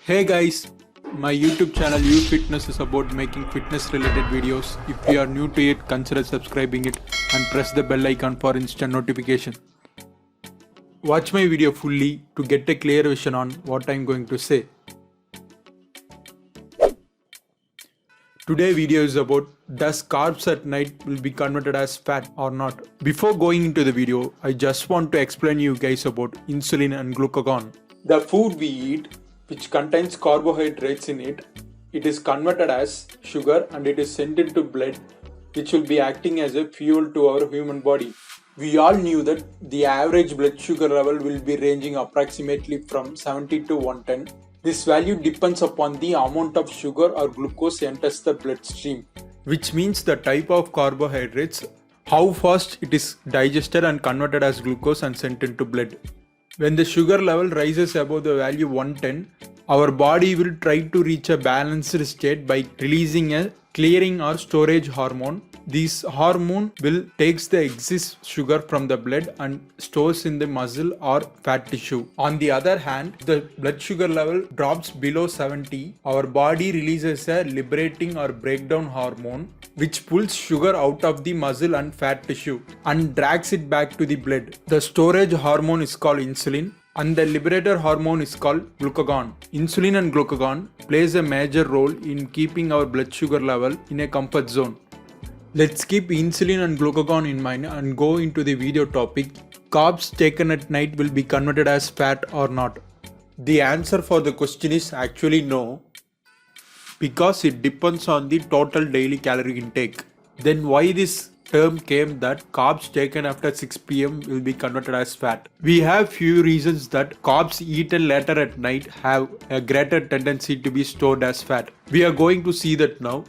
Hey guys, my YouTube channel You Fitness is about making fitness related videos. If you are new to it, consider subscribing it and press the bell icon for instant notification. Watch my video fully to get a clear vision on what I am going to say. Today video is about does carbs at night will be converted as fat or not. Before going into the video, I just want to explain you guys about insulin and glucagon. The food we eat which contains carbohydrates in it, it is converted as sugar and it is sent into blood which will be acting as a fuel to our human body. We all knew that the average blood sugar level will be ranging approximately from 70 to 110. This value depends upon the amount of sugar or glucose enters the bloodstream, which means the type of carbohydrates, how fast it is digested and converted as glucose and sent into blood. When the sugar level rises above the value 110, our body will try to reach a balanced state by releasing a clearing or storage hormone. This hormone will takes the excess sugar from the blood and stores in the muscle or fat tissue. On the other hand, if the blood sugar level drops below 70, our body releases a liberating or breakdown hormone which pulls sugar out of the muscle and fat tissue and drags it back to the blood. The storage hormone is called insulin and the liberator hormone is called glucagon. Insulin and glucagon plays a major role in keeping our blood sugar level in a comfort zone. Let's keep insulin and glucagon in mind and go into the video topic. Carbs taken at night will be converted as fat or not? The answer for the question is actually no, because it depends on the total daily calorie intake. Then why this term came that carbs taken after 6 pm will be converted as fat? We have few reasons that carbs eaten later at night have a greater tendency to be stored as fat. We are going to see that now.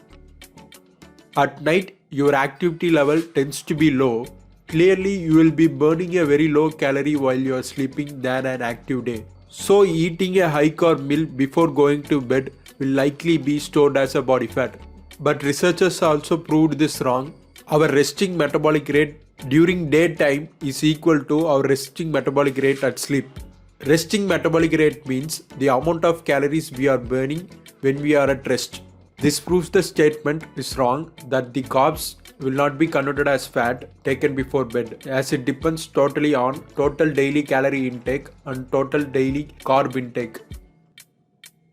At night, your activity level tends to be low. Clearly, you will be burning a very low calorie while you are sleeping than an active day. So, eating a high carb meal before going to bed will likely be stored as a body fat. But researchers also proved this wrong. Our resting metabolic rate during daytime is equal to our resting metabolic rate at sleep. Resting metabolic rate means the amount of calories we are burning when we are at rest. This proves the statement is wrong that the carbs will not be converted as fat taken before bed, as it depends totally on total daily calorie intake and total daily carb intake.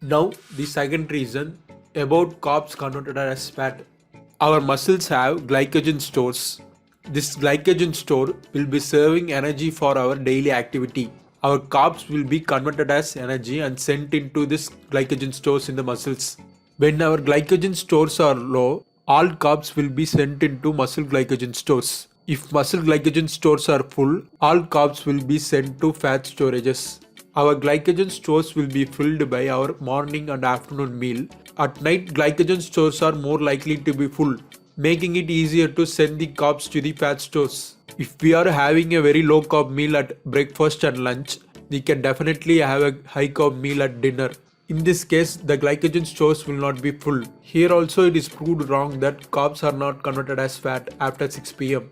Now, the second reason about carbs converted as fat. Our muscles have glycogen stores. This glycogen store will be serving energy for our daily activity. Our carbs will be converted as energy and sent into this glycogen stores in the muscles. When our glycogen stores are low, all carbs will be sent into muscle glycogen stores. If muscle glycogen stores are full, all carbs will be sent to fat storages. Our glycogen stores will be filled by our morning and afternoon meal. At night, glycogen stores are more likely to be full, making it easier to send the carbs to the fat stores. If we are having a very low carb meal at breakfast and lunch, we can definitely have a high carb meal at dinner. In this case, the glycogen stores will not be full. Here also it is proved wrong that carbs are not converted as fat after 6 pm.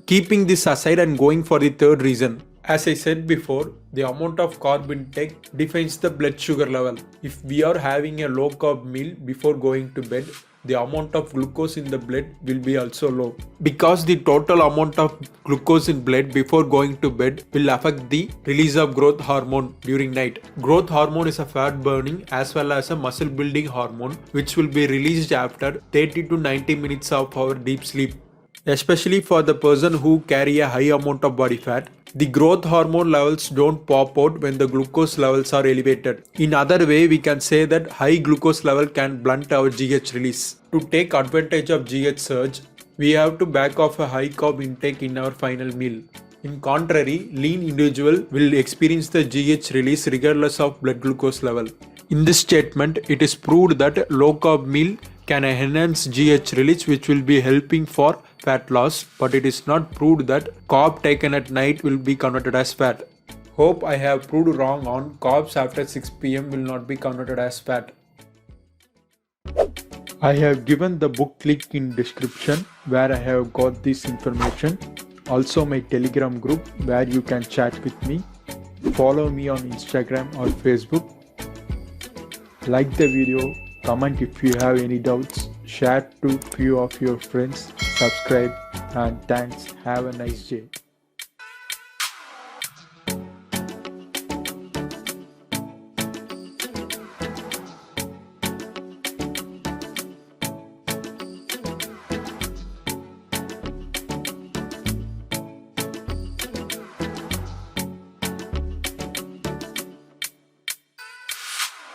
Keeping this aside and going for the third reason. As I said before, the amount of carb intake defines the blood sugar level. If we are having a low carb meal before going to bed, the amount of glucose in the blood will be also low. Because the total amount of glucose in blood before going to bed will affect the release of growth hormone during night. Growth hormone is a fat burning as well as a muscle building hormone which will be released after 30 to 90 minutes of our deep sleep. Especially for the person who carry a high amount of body fat, the growth hormone levels don't pop out when the glucose levels are elevated. In other way, we can say that high glucose level can blunt our GH release. To take advantage of GH surge, we have to back off a high carb intake in our final meal. In contrary, lean individual will experience the GH release regardless of blood glucose level. In this statement, it is proved that low carb meal can enhance GH release which will be helping for fat loss, but it is not proved that carb taken at night will be converted as fat. Hope I have proved wrong on carbs after 6 pm will not be converted as fat. I have given the book link in description where I have got this information. Also my Telegram group where you can chat with me. Follow me on Instagram or Facebook. Like the video, comment if you have any doubts, share to few of your friends, subscribe, and thanks. Have a nice day.